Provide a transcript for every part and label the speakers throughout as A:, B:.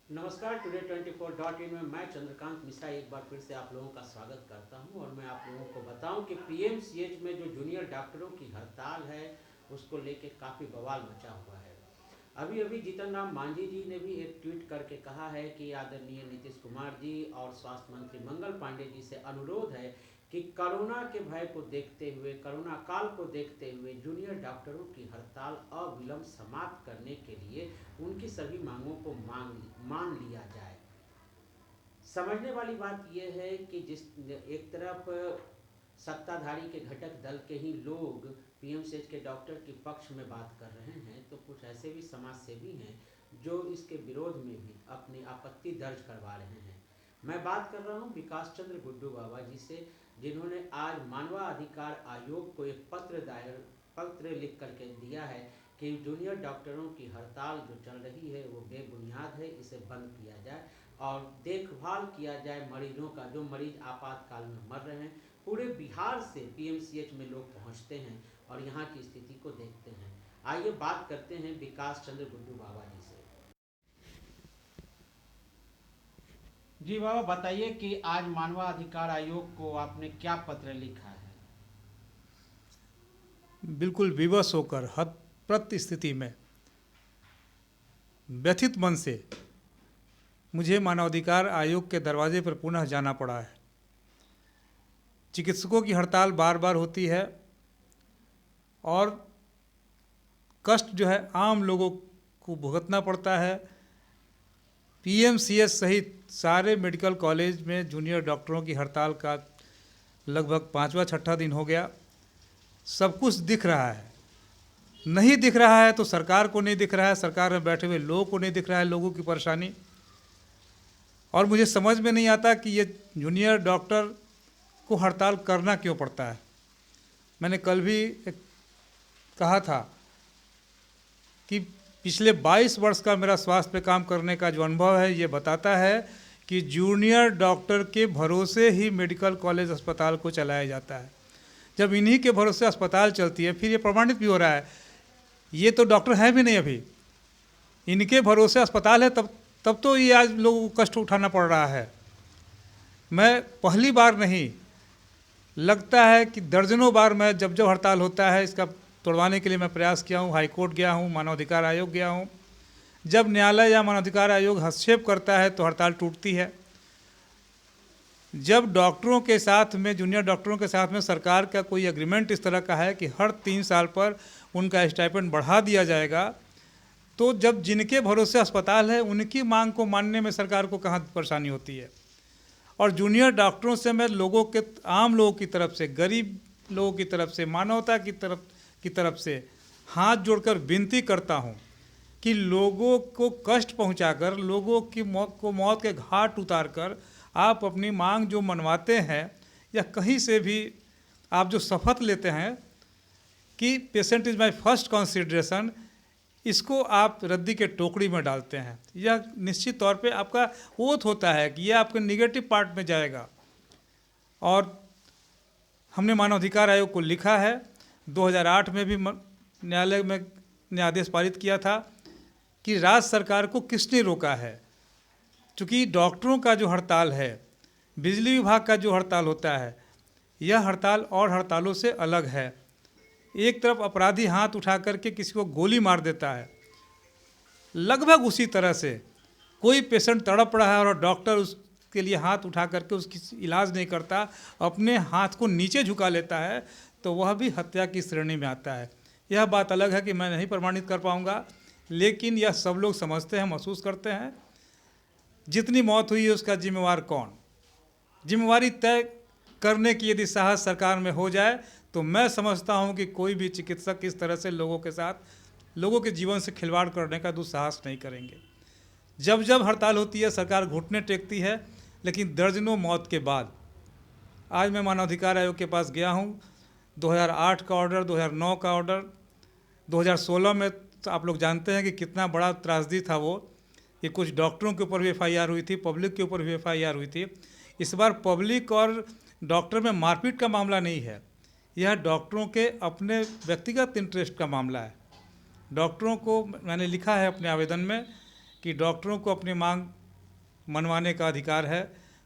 A: नमस्कार। Today 24.in में मैं चंद्रकांत मिश्रा एक बार फिर से आप लोगों का स्वागत करता हूं और मैं आप लोगों को बताऊं कि पीएमसीएच में जो जूनियर डॉक्टरों की हड़ताल है उसको लेके काफ़ी बवाल मचा हुआ है। अभी अभी जीतन राम मांझी जी ने भी एक ट्वीट करके कहा है कि आदरणीय नीतीश कुमार जी और स्वास्थ्य मंत्री मंगल पांडे जी से अनुरोध है कि कोरोना के भय को देखते हुए, कोरोना काल को देखते हुए जूनियर डॉक्टरों की हड़ताल अविलंब समाप्त करने के लिए उनकी सभी मांगों को मान लिया जाए। समझने वाली बात यह है कि जिस एक तरफ सत्ताधारी के घटक दल के ही लोग पीएमसीएच के डॉक्टर के पक्ष में बात कर रहे हैं, तो कुछ ऐसे भी समाज सेवी हैं जो इसके विरोध में भी अपनी आपत्ति दर्ज करवा रहे हैं। मैं बात कर रहा हूं विकास चंद्र गुड्डू बाबा जी से, जिन्होंने आज मानवाधिकार आयोग को एक पत्र लिख करके दिया है कि जूनियर डॉक्टरों की हड़ताल जो चल रही है वो बेबुनियाद है, इसे बंद किया जाए और देखभाल किया जाए मरीजों का। जो मरीज आपातकाल में मर रहे हैं, पूरे बिहार से पीएमसीएच में लोग पहुंचते हैं और यहाँ की स्थिति को देखते हैं। आइए बात करते हैं विकास चंद्र गुड्डू बाबा जी से। जी बाबा, बताइए कि आज मानवाधिकार आयोग को आपने क्या पत्र लिखा है।
B: बिल्कुल विवश होकर हतप्रत स्थिति में व्यथित मन से मुझे मानवाधिकार आयोग के दरवाजे पर पुनः जाना पड़ा है। चिकित्सकों की हड़ताल बार बार होती है और कष्ट जो है आम लोगों को भुगतना पड़ता है। पीएमसीएच सहित सारे मेडिकल कॉलेज में जूनियर डॉक्टरों की हड़ताल का लगभग 5वां-6ठा दिन हो गया। सब कुछ दिख रहा है, नहीं दिख रहा है तो सरकार को नहीं दिख रहा है, सरकार में बैठे हुए लोगों को नहीं दिख रहा है लोगों की परेशानी। और मुझे समझ में नहीं आता कि ये जूनियर डॉक्टर को हड़ताल करना क्यों पड़ता है। मैंने कल भी कहा था कि पिछले 22 वर्ष का मेरा स्वास्थ्य पे काम करने का जो अनुभव है ये बताता है कि जूनियर डॉक्टर के भरोसे ही मेडिकल कॉलेज अस्पताल को चलाया जाता है। जब इन्हीं के भरोसे अस्पताल चलती है, फिर ये प्रमाणित भी हो रहा है, ये तो डॉक्टर हैं भी नहीं अभी, इनके भरोसे अस्पताल है, तब तो ये आज लोगों को कष्ट उठाना पड़ रहा है। मैं पहली बार नहीं, लगता है कि दर्जनों बार मैं जब हड़ताल होता है इसका तोड़वाने के लिए मैं प्रयास किया हूँ, हाईकोर्ट गया हूँ, मानवाधिकार आयोग गया हूँ। जब न्यायालय या मानवाधिकार आयोग हस्तक्षेप करता है तो हड़ताल टूटती है। जब डॉक्टरों के साथ में, जूनियर डॉक्टरों के साथ में सरकार का कोई एग्रीमेंट इस तरह का है कि हर 3 साल पर उनका स्टाइपेंड बढ़ा दिया जाएगा, तो जब जिनके भरोसे अस्पताल है उनकी मांग को मानने में सरकार को कहाँ परेशानी होती है। और जूनियर डॉक्टरों से मैं लोगों के, आम लोगों की तरफ से, गरीब लोगों की तरफ से, मानवता की तरफ से हाथ जोड़कर विनती करता हूँ कि लोगों को कष्ट पहुँचाकर, लोगों की मौत के घाट उतारकर आप अपनी मांग जो मनवाते हैं या कहीं से भी आप जो शपथ लेते हैं कि patient is my first consideration, इसको आप रद्दी के टोकरी में डालते हैं। यह निश्चित तौर पे आपका ओथ होता है कि यह आपके निगेटिव पार्ट में जाएगा। और हमने मानवाधिकार आयोग को लिखा है, 2008 में भी न्यायालय में न्यायाधीश पारित किया था कि राज्य सरकार को किसने रोका है। चूँकि डॉक्टरों का जो हड़ताल है, बिजली विभाग का जो हड़ताल होता है, यह हड़ताल और हड़तालों से अलग है। एक तरफ अपराधी हाथ उठा करके किसी को गोली मार देता है, लगभग उसी तरह से कोई पेशेंट तड़प रहा है और डॉक्टर उसके लिए हाथ उठा करके उसकी इलाज नहीं करता, अपने हाथ को नीचे झुका लेता है, तो वह भी हत्या की श्रेणी में आता है। यह बात अलग है कि मैं नहीं प्रमाणित कर पाऊँगा, लेकिन यह सब लोग समझते हैं, महसूस करते हैं। जितनी मौत हुई है उसका जिम्मेवार कौन? जिम्मेवारी तय करने की यदि साहस सरकार में हो जाए तो मैं समझता हूं कि कोई भी चिकित्सक इस तरह से लोगों के साथ, लोगों के जीवन से खिलवाड़ करने का दुस्साहस नहीं करेंगे। जब हड़ताल होती है सरकार घुटने टेकती है, लेकिन दर्जनों मौत के बाद आज मैं मानवाधिकार आयोग के पास गया हूं। 2008 का ऑर्डर, 2009 का ऑर्डर, 2016 में तो आप लोग जानते हैं कि कितना बड़ा त्रासदी था वो, कि कुछ डॉक्टरों के ऊपर भी एफआईआर हुई थी, पब्लिक के ऊपर भी एफआईआर हुई थी। इस बार पब्लिक और डॉक्टर में मारपीट का मामला नहीं है, यह डॉक्टरों के अपने व्यक्तिगत इंटरेस्ट का मामला है। डॉक्टरों को मैंने लिखा है अपने आवेदन में कि डॉक्टरों को अपनी मांग मनवाने का अधिकार है,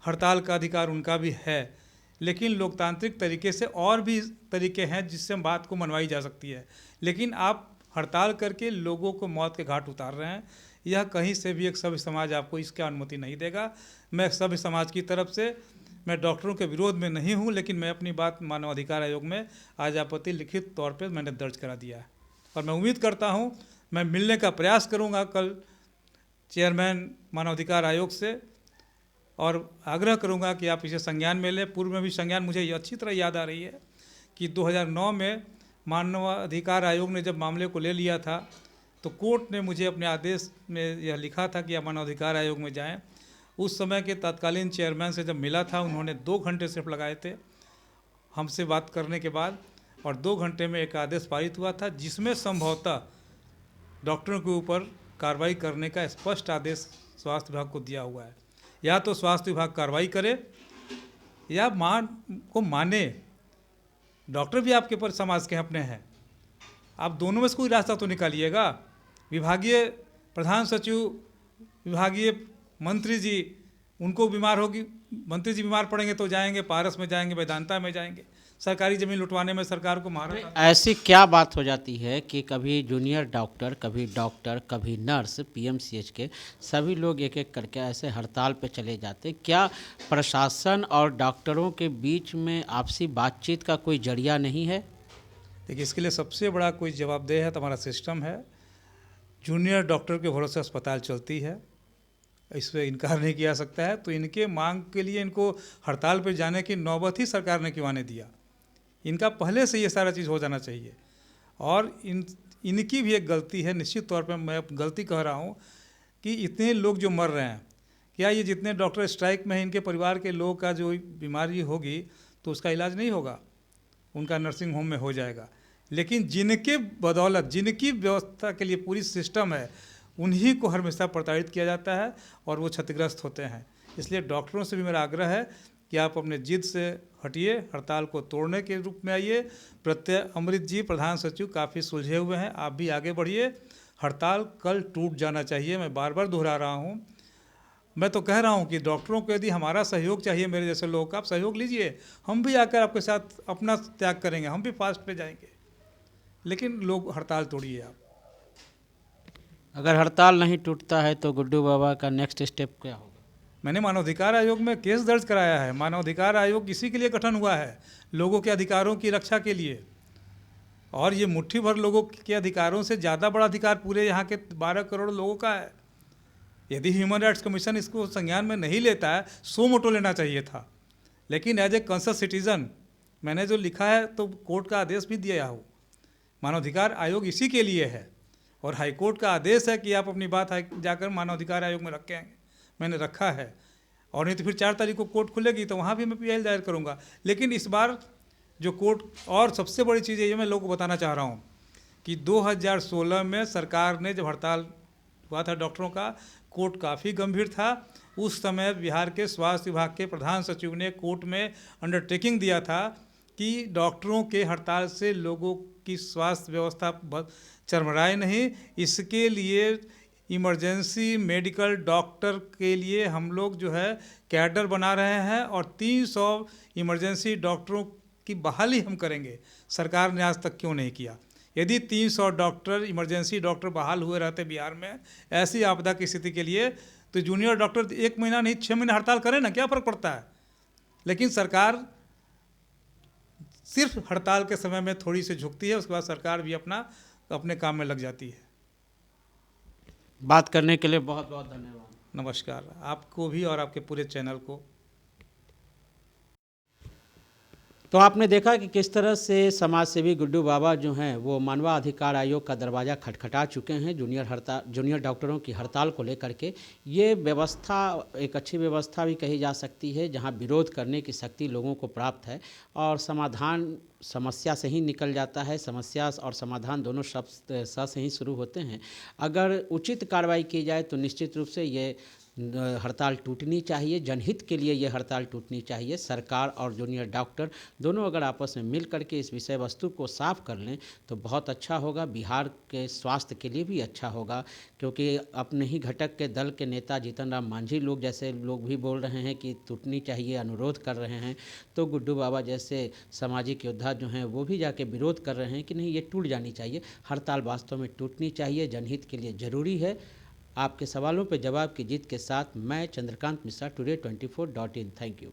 B: हड़ताल का अधिकार उनका भी है, लेकिन लोकतांत्रिक तरीके से और भी तरीके हैं जिससे बात को मनवाई जा सकती है। लेकिन आप हड़ताल करके लोगों को मौत के घाट उतार रहे हैं, यह कहीं से भी एक सभ्य समाज आपको इसकी अनुमति नहीं देगा। मैं सभ्य समाज की तरफ से, मैं डॉक्टरों के विरोध में नहीं हूं, लेकिन मैं अपनी बात मानवाधिकार आयोग में आज आपत्ति लिखित तौर पे मैंने दर्ज करा दिया है और मैं उम्मीद करता हूं, मैं मिलने का प्रयास करूंगा कल चेयरमैन मानवाधिकार आयोग से और आग्रह करूंगा कि आप इसे संज्ञान में लें। पूर्व में भी संज्ञान मुझे अच्छी तरह याद आ रही है कि 2009 में मानवाधिकार आयोग ने जब मामले को ले लिया था तो कोर्ट ने मुझे अपने आदेश में यह लिखा था कि आप मानवाधिकार आयोग में जाएं। उस समय के तत्कालीन चेयरमैन से जब मिला था, उन्होंने 2 घंटे सिर्फ लगाए थे हमसे बात करने के बाद, और 2 घंटे में एक आदेश पारित हुआ था जिसमें संभवतः डॉक्टरों के ऊपर कार्रवाई करने का स्पष्ट आदेश स्वास्थ्य विभाग को दिया हुआ है। या तो स्वास्थ्य विभाग कार्रवाई करे या माने। डॉक्टर भी आपके पर समाज के अपने हैं, आप दोनों में से कोई रास्ता तो निकालिएगा। विभागीय प्रधान सचिव, विभागीय मंत्री जी, उनको बीमार होगी, मंत्री जी बीमार पड़ेंगे तो जाएंगे पारस में, जाएंगे वेदांता में, जाएंगे सरकारी ज़मीन लुटवाने में सरकार को मारा।
A: ऐसी क्या बात हो जाती है कि कभी जूनियर डॉक्टर, कभी नर्स, पीएमसीएच के सभी लोग एक एक करके ऐसे हड़ताल पे चले जाते? क्या प्रशासन और डॉक्टरों के बीच में आपसी बातचीत का कोई जरिया नहीं है?
B: देखिए, इसके लिए सबसे बड़ा कोई जवाबदेह है तो हमारा सिस्टम है। जूनियर डॉक्टर के भरोसे अस्पताल चलती है, इस पर इनकार नहीं किया सकता है। तो इनके मांग के लिए इनको हड़ताल पर जाने की नौबत ही सरकार ने क्यों आने दिया? इनका पहले से ये सारा चीज़ हो जाना चाहिए। और इनकी भी एक गलती है, निश्चित तौर पर मैं गलती कह रहा हूँ कि इतने लोग जो मर रहे हैं, क्या ये जितने डॉक्टर स्ट्राइक में हैं इनके परिवार के लोगों का जो बीमारी होगी तो उसका इलाज नहीं होगा, उनका नर्सिंग होम में हो जाएगा। लेकिन जिनके बदौलत, जिनकी व्यवस्था के लिए पूरी सिस्टम है, उन्हीं को हमेशा प्रताड़ित किया जाता है और वो क्षतिग्रस्त होते हैं। इसलिए डॉक्टरों से भी मेरा आग्रह है कि आप अपने जिद से हटिए, हड़ताल को तोड़ने के रूप में आइए। प्रत्यय अमृत जी प्रधान सचिव काफ़ी सुलझे हुए हैं, आप भी आगे बढ़िए। हड़ताल कल टूट जाना चाहिए। मैं बार बार दोहरा रहा हूँ, मैं तो कह रहा हूँ कि डॉक्टरों को यदि हमारा सहयोग चाहिए, मेरे जैसे लोगों का, आप सहयोग लीजिए, हम भी आकर आपके साथ अपना त्याग करेंगे, हम भी फास्ट पे जाएंगे। लेकिन लोग हड़ताल तोड़िए आप।
A: अगर हड़ताल नहीं टूटता है तो गुड्डू बाबा का नेक्स्ट स्टेप क्या होगा?
B: मैंने मानवाधिकार आयोग में केस दर्ज कराया है। मानवाधिकार आयोग इसी के लिए गठन हुआ है, लोगों के अधिकारों की रक्षा के लिए। और ये मुट्ठी भर लोगों के अधिकारों से ज़्यादा बड़ा अधिकार पूरे यहाँ के 12 करोड़ लोगों का है। यदि ह्यूमन राइट्स कमीशन इसको संज्ञान में नहीं लेता है, सो मोटो लेना चाहिए था। लेकिन एज ए कंसर्न सिटीज़न मैंने जो लिखा है तो कोर्ट का आदेश भी दिया हो। मानवाधिकार आयोग इसी के लिए है और हाईकोर्ट का आदेश है कि आप अपनी बात जाकर मानवाधिकार आयोग में रखें। मैंने रखा है, और नहीं तो फिर 4 तारीख को कोर्ट खुलेगी तो वहाँ भी मैं पीआई दायर करूँगा। लेकिन इस बार जो कोर्ट, और सबसे बड़ी चीज़ ये मैं लोगों को बताना चाह रहा हूँ कि 2016 में सरकार ने जब हड़ताल हुआ था डॉक्टरों का, कोर्ट काफ़ी गंभीर था। उस समय बिहार के स्वास्थ्य विभाग के प्रधान सचिव ने कोर्ट में अंडरटेकिंग दिया था कि डॉक्टरों के हड़ताल से लोगों की स्वास्थ्य व्यवस्था चरमराए नहीं। इसके लिए इमरजेंसी मेडिकल डॉक्टर के लिए हम लोग जो है कैडर बना रहे हैं और 300 इमरजेंसी डॉक्टरों की बहाली हम करेंगे। सरकार ने आज तक क्यों नहीं किया? यदि 300 डॉक्टर, इमरजेंसी डॉक्टर बहाल हुए रहते बिहार में ऐसी आपदा की स्थिति के लिए, तो जूनियर डॉक्टर 1 महीना नहीं 6 महीने हड़ताल करें ना, क्या फ़र्क पड़ता है? लेकिन सरकार सिर्फ हड़ताल के समय में थोड़ी सी झुकती है, उसके बाद सरकार भी अपने काम में लग जाती है।
A: बात करने के लिए बहुत बहुत धन्यवाद।
B: नमस्कार आपको भी और आपके पूरे चैनल को।
A: तो आपने देखा कि किस तरह से समाज सेवी गुड्डू बाबा जो हैं वो मानवाधिकार आयोग का दरवाज़ा खटखटा चुके हैं जूनियर डॉक्टरों की हड़ताल को लेकर के। ये व्यवस्था एक अच्छी व्यवस्था भी कही जा सकती है, जहां विरोध करने की शक्ति लोगों को प्राप्त है और समाधान समस्या से ही निकल जाता है। समस्या और समाधान दोनों शब्द स से ही शुरू होते हैं। अगर उचित कार्रवाई की जाए तो निश्चित रूप से ये हड़ताल टूटनी चाहिए, जनहित के लिए ये हड़ताल टूटनी चाहिए। सरकार और जूनियर डॉक्टर दोनों अगर आपस में मिल करके इस विषय वस्तु को साफ कर लें तो बहुत अच्छा होगा, बिहार के स्वास्थ्य के लिए भी अच्छा होगा। क्योंकि अपने ही घटक के दल के नेता जीतन राम मांझी लोग जैसे लोग भी बोल रहे हैं कि टूटनी चाहिए, अनुरोध कर रहे हैं, तो गुड्डू बाबा जैसे सामाजिक योद्धा जो हैं वो भी जाके विरोध कर रहे हैं कि नहीं, ये टूट जानी चाहिए। हड़ताल वास्तव में टूटनी चाहिए, जनहित के लिए ज़रूरी है। आपके सवालों पर जवाब की जीत के साथ मैं Chandrakant Mishra, today24.in। Thank you.